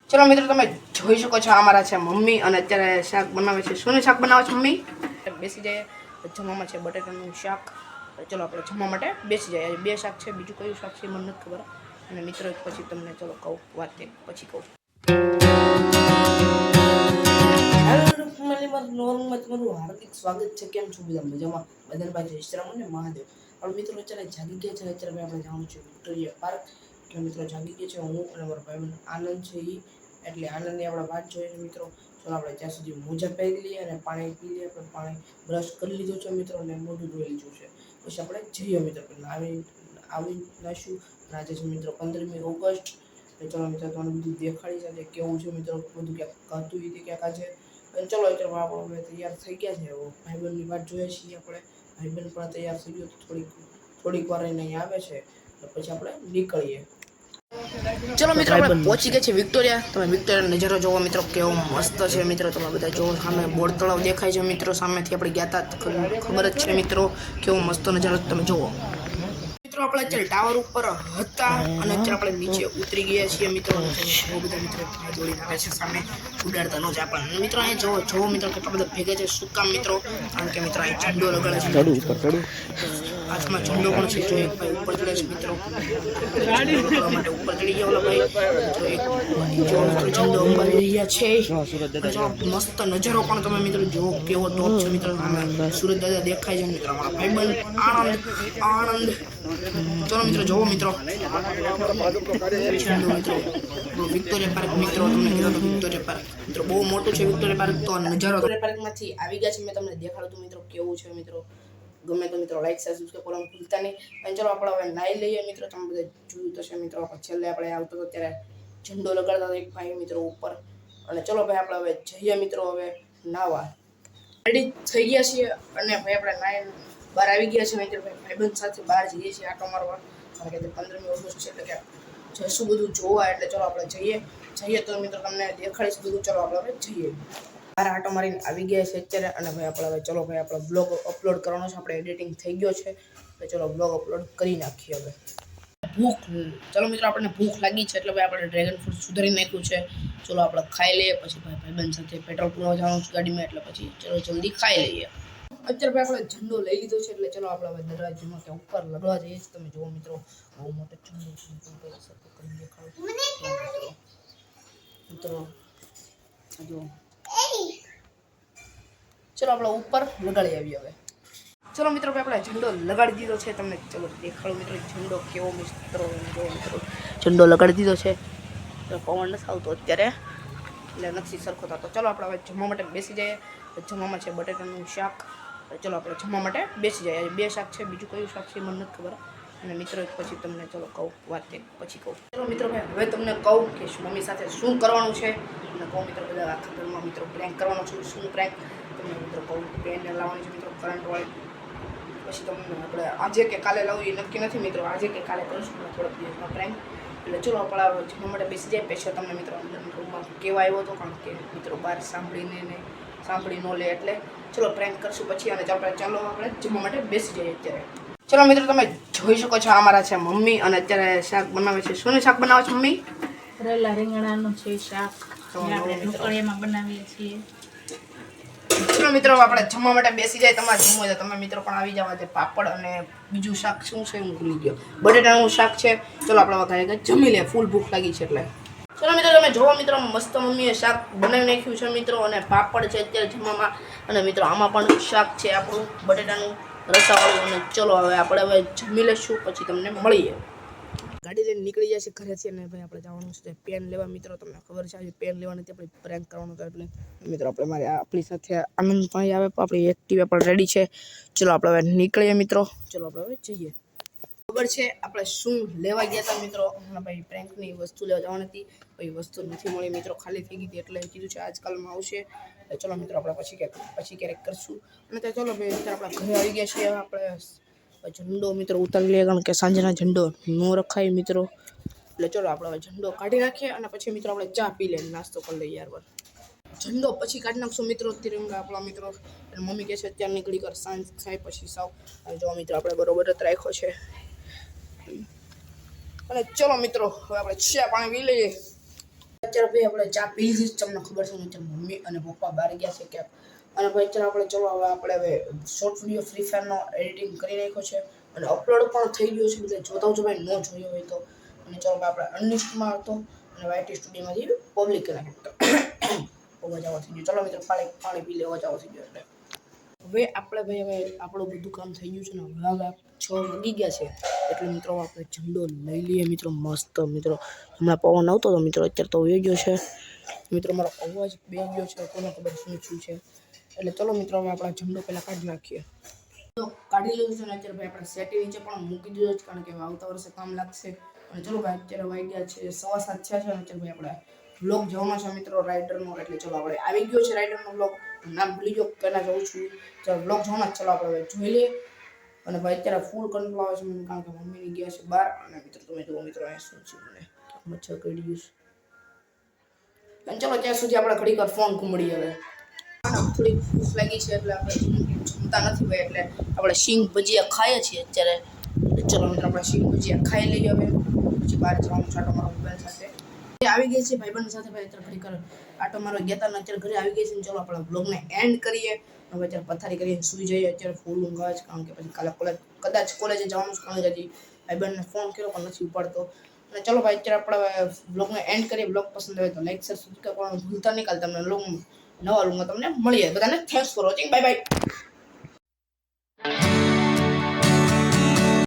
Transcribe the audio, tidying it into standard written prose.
ચલો મિત્રો તમે જોઈ શકો છો અમારા છે મમ્મી અને અત્યારે શાક બનાવે છે. શું શાક બનાવે છે મમ્મી? બેસી જાય જમવામાં છે બટેટાનું શાક. ચલો આપણે જમવા માટે બેસી જાય. બે શાક છે, બીજું કયું શાક છે મને નથી ખબર. અને મિત્રો પછી તમને ચલો કહું વાત પછી કહું. તમારું હાર્દિક સ્વાગત છે. કેમ છો બધા મજામાં? બધાને પાસે વિશ્રામ અને મહાદેવ. પણ મિત્રો અત્યારે જાગી ગયા છે. અત્યારે આપણે જવાનું છે વિક્ટોરિયા પાર્ક. એટલે મિત્રો જાગી ગયા છે હું અને મારો ભાઈ આનંદ છે એટલે આનંદની આપણે વાત જોઈએ છે મિત્રો. ચાલો આપણે ત્યાં સુધી મોજા પહેરી લઈએ અને પાણી પી લઈએ. આપણે પાણી બ્રશ કરી લીધું છે મિત્રો અને મોઢું ધોઈ લીધું છે. પછી આપણે જઈએ મિત્રો. આવી નાશું. આજે છે મિત્રો 15મી ઓગસ્ટ. ચલો મિત્રો તમને બધું દેખાડી સાથે કેવું છે મિત્રો. બધું ક્યાંક હતું એ ક્યાંક આજે. ચલો મિત્રો આપણે તૈયાર થઈ ગયા છે. ભાઈબંધની વાત જોઈએ છીએ આપણે. ભાઈબંધ પણ તૈયાર થઈ ગયો. થોડીક વાર એને અહીં આવે છે પછી આપણે નીકળીએ. ચલો મિત્રો આપણે પહોંચી ગયા છે વિક્ટોરિયા. તમે વિક્ટોરિયા નજારો જોવો મિત્રો કેવો મસ્ત છે મિત્રો. તમે બધા જોવો સામે બોર્ડ તળાવ દેખાય છે મિત્રો. સામેથી આપણે ગયા હતા ખબર જ છે મિત્રો કેવો મસ્ત નજારો તમે જોવો. મિત્રો આપણે અત્યારે ટાવર ઉપર હતા અને અત્યારે આપણે નીચે ઉતરી ગયા છીએ મિત્રો. બહુ બધા મિત્રો જોડીને આવે છે સામે ઉડાડતા નો જ આપણને મિત્રો. અહીંયા જોવો મિત્રો કેટલા બધા ભેગા છે. શું કામ મિત્રો? કારણ કે મિત્રો અહીં ઝંડો લગાડે છે. હાથમાં ઝંડો પણ છે. જો એક ભાઈ ઉપર ચડે છે મિત્રો. માટે ઉપર ચડી ગયા ઓલા ભાઈ. જો મિત્રો ઝંડો અંબાવી રહ્યા છે. મસ્ત નજારો પણ તમે મિત્રો જુઓ કેવો ટોપ છે મિત્રો. સુરત દાદા દેખાય છે મિત્રો. અમારા ભાઈબંધ આનંદ. ચલો મિત્રો જોવો મિત્રો. વિક્ટોરિયા પાર્ક મિત્રો. તમને કીધું હતું વિક્ટોરિયા પાર્ક મિત્રો બહુ મોટું છે. વિક્ટોરિયા પાર્ક તો નજારો પાર્કમાંથી આવી ગયા છે. મેં તમને દેખાડું હતું મિત્રો કેવું છે મિત્રો. ગમે તો મિત્રો લાઈક શેર સબસ્ક્રાઇબ કરવાનું ભૂલતા નહીં. અને ચલો આપણે હવે નાઈ લઈએ મિત્રો. તમે બધા જોયું તો છે મિત્રો. આપણે છેલ્લે આપણે આવતો હતો ત્યારે ઝંડો લગાડતા હતા એક ભાઈ મિત્રો ઉપર. અને ચલો ભાઈ આપણે હવે જઈએ મિત્રો હવે નાવા. રેડી થઈ ગયા છીએ અને ભાઈ આપણે નાઈ બહાર આવી ગયા છે મિત્રો. ભાઈબંધ સાથે બહાર જઈએ છીએ આટો મારવા. કારણ કે 15મી ઓગસ્ટ છે એટલે કે જઈશું બધું જોવા. એટલે ચલો આપણે જઈએ તો મિત્રો તમને દેખાડીશ બધું. ચલો આપણે હવે જઈએ. બહાર આટો મારીને આવી ગયા છે અત્યારે. અને ભાઈ આપણે હવે ચલો ભાઈ આપણે બ્લોગ અપલોડ કરવાનો છે. આપણે એડિટિંગ થઈ ગયો છે એટલે ચલો બ્લોગ અપલોડ કરી નાખીએ હવે. ચલો મિત્રો આપણને ભૂખ લાગી છે એટલે ભાઈ આપણે ડ્રેગન ફ્રૂટ સુધારી નાખ્યું છે. ચલો આપણે ખાઈ લઈએ. પછી ભાઈબંધ સાથે પેટ્રોલ પૂરવા જવાનું છે ગાડીમાં. એટલે પછી ચલો જલ્દી ખાઈ લઈએ. અત્યારે ભાઈ આપણે ઝંડો લઈ લીધો છે એટલે ચલો આપણે હવે દરવાજામાં કે ઉપર લગવા જઈએ છીએ. તમે જુઓ મિત્રો બહુ મોટો ઝંડો છે મિત્રો. જો ચલો આપણે ઉપર લગાડી આવીએ હવે. ચલો મિત્રો આપણે ઝંડો લગાડી દીધો છે. તમને ચલો દેખાડો મિત્રો ઝંડો કેવો મિત્રો. ઝંડો લગાડી દીધો છે. પવન નથી આવતો અત્યારે એટલે નથી સરખો થતો. ચલો આપણે હવે જમવા માટે બેસી જઈએ. જમવામાં છે બટેટાનું શાક. ચલો આપણે જમવા માટે બેસી જાય. બે શાક છે, બીજું કયું શાક છે મને નથી ખબર. અને મિત્રો પછી તમને ચલો કહું વાત પછી કહું. ચલો મિત્રો ભાઈ હવે તમને કહું કે મમ્મી સાથે શું કરવાનું છે. અને કહું મિત્રો બધા આખા ઘરમાં મિત્રો પ્રેન્ક કરવાનો છે. શું પ્રેન્ક તમને મિત્રો કહું. પેનને લાવવાની છે મિત્રો કરંટવાળી. પછી તમને આપણે આજે કે કાલે લાવવું એ નક્કી નથી મિત્રો. આજે કે કાલે કરીશું થોડાક દિવસમાં પ્રેન્ક. એટલે ચલો આપણે જમવા માટે બેસી જાય. પછી તમને મિત્રો અંદરના રૂમમાં કેવા આવ્યો હતો કારણ કે મિત્રો બહાર સાંભળી ન લે એટલે ચલો પ્રેન્ક કરશું પછી. અને ચાલો આપણે જમવા માટે બેસી જઈએ અત્યારે. ચલો મિત્રો તમે જોઈ શકો છો અમારા છે મમ્મી અને અત્યારે શાક બનાવે છે. શું શાક બનાવે છે મમ્મી? રેલા રીંગણાનું છે શાક. આપણે ઢોકળીયામાં બનાવીએ છીએ. ચલો મિત્રો આપણે જમવા માટે બેસી જાય. તમારે જમવું હોય તો તમે મિત્રો પણ આવી જવા. પાપડ અને બીજું શાક શું છે હું ભૂલી ગયો. બટેટાનું શાક છે. ચલો આપણે વખાય જમી લે. ફૂલ ભૂખ લાગી છે એટલે. ચલો મિત્રો તમે જોવો મિત્રો મસ્ત મમ્મીએ શાક બનાવી નાખ્યું છે મિત્રો. અને પાપડ છે અત્યારે જમવામાં. અને મિત્રો આમાં પણ શાક છે આપણું બટેટાનું રસાવાળું. અને ચલો હવે જમી લઈશું પછી તમને મળીએ. ગાડી લઈને નીકળી જાય છે ઘરેથી. અને ભાઈ આપણે જવાનું છે પેન લેવા મિત્રો. તમને ખબર છે આજે પેન લેવાની હતી આપણે પ્રેન્ક કરવાનું હતું એટલે મિત્રો આપણી સાથે આનંદભાઈ આવે. આપણી એક્ટિવા પણ રેડી છે. ચલો આપણે હવે નીકળીએ મિત્રો. ચલો આપણે હવે જઈએ. ખબર છે આપણે શું લેવા ગયા હતા મિત્રો. હમણાં ભાઈ પ્રેન્કની વસ્તુ લેવા જવાની હતી. ભાઈ વસ્તુ નથી મળી મિત્રો. ખાલી થઈ ગઈ હતી એટલે કીધું છે આજકાલમાં આવશે. ચલો મિત્રો આપણે પછી ક્યારેક કરશું. અને તો ચલો ભાઈ અત્યારે આપણે ઘરે આવી ગયા છીએ. આપણે ઝંડો મિત્રો ઉતારી લઈએ કારણ કે સાંજના ઝંડો ન રખાય મિત્રો. એટલે ચલો આપણે હવે ઝંડો કાઢી નાખીએ. અને પછી મિત્રો આપણે ચા પી લઈએ, નાસ્તો કરી લઈએ યાર. ઝંડો પછી કાઢી નાખશું મિત્રો. તિરંગા આપણા મિત્રો મમ્મી કહે છે અત્યારે નીકળી કર સાંજ થાય પછી સાવ. જો મિત્રો આપણે બરોબર જ રાખ્યો છે. અને ચલો મિત્રો હવે આપણે ચા પાણી પી લઈએ. અત્યારે ભાઈ આપણે ચા પી લીધી છે, તમને ખબર છે ને અત્યારે મમ્મી અને પપ્પા બહાર ગયા છે ક્યાંક. અને ભાઈ અત્યારે આપણે ચલો હવે શોર્ટ વિડીયો ફ્રી ફાયરનો એડિટિંગ કરી નાખ્યો છે અને અપલોડ પણ થઈ ગયો છે. બધા જોતા આવજો ભાઈ, ન જોયો હોય તો. અને ચલો આપણે અનલિસ્ટમાં હતો અને વાયટી સ્ટુડિયોમાંથી પબ્લિક કરી નાખ્યો. અવાજ આવો થઈ ગયો. ચલો મિત્રો પાણી પી લે, અવાજ આવો થઈ ગયો એટલે. હવે આપણે ભાઈ હવે આપણું બધું કામ થઈ ગયું છે ને હવે 6 વાગી ગયા છે એટલે મિત્રો આપણે ઝંડો લઈ લઈએ મિત્રો. મસ્ત મિત્રો, હમણાં પવન આવતો હતો મિત્રો, અત્યારે તો વહી ગયો છે મિત્રો. મારો અવાજ બે ગયો છે, કોને ખબર શું છે. એટલે ચલો મિત્રો હવે આપણે ઝંડો પહેલાં કાઢી નાખીએ. તો કાઢી લીધું છે ને અત્યારે ભાઈ આપણે સેટી નીચે પણ મૂકી દીધો છે, કારણ કે આવતા વર્ષે કામ લાગશે. અને ચલો ભાઈ અત્યારે વાગી ગયા છે 7:15 થયા છે. અત્યારે ભાઈ આપણે વ્લોગ જવાનો છે મિત્રો રાઇડરનો. એટલે ચલો આપણે આવી ગયો છે રાઇડરનો વ્લોગ. નામ ભૂલી ગયો કેના જવું છું. ચાલો વ્લોગ જવાના, ચલો આપણે જોઈ લઈએ. અને ભાઈ અત્યારે ફૂલ કંટ્રોલ આવે છે મને, કારણ કે મમ્મીની ગયા છે બહાર. અને મિત્રો તમે જુઓ મિત્રો અહીંયા શું છે, મને મચ્છર કરી ગયું છે. અને ચલો ત્યાં સુધી આપણે ઘડીક વાર ફોન ઘૂમડી. હવે થોડી ભૂખ લાગી છે એટલે આપણે જમતા નથી ભાઈ, એટલે આપણે શીંગ ભજીયા ખાઈએ છીએ અત્યારે. ચલો મિત્રો આપણે શીંગ ભજીયા ખાઈ લઈએ. હવે પછી બહાર જવાનું છે આટો મારો મોબાઈલ સાથે. આવી ગઈ છે ભાઈબંધ સાથે ભાઈ અત્યારે ઘડીક આટો મારો ગયા હતા ને અત્યારે ઘરે આવી ગઈ છે. ચલો આપણે બ્લોગને એન્ડ કરીએ. હવે અત્યારે પથારી કરીને સૂઈ જઈએ. અત્યારે ફૂલ ઊંઘ આવે છે, કારણ કે પછી કાલે કદાચ કોલેજે જવાનું છે, કારણ કે હજી ભાઈબંધને ફોન કર્યો પણ નથી ઉપાડતો. અને ચલો ભાઈ અત્યારે આપણે બ્લોગને એન્ડ કરીએ. બ્લોગ પસંદ આવે તો લાઈક શેર સબસ્ક્રાઈબ કરવાનું ભૂલતા નહીં. કાલે તમને નવા બ્લોગમાં તમને મળીએ. બધાને thanks for watching. Bye bye.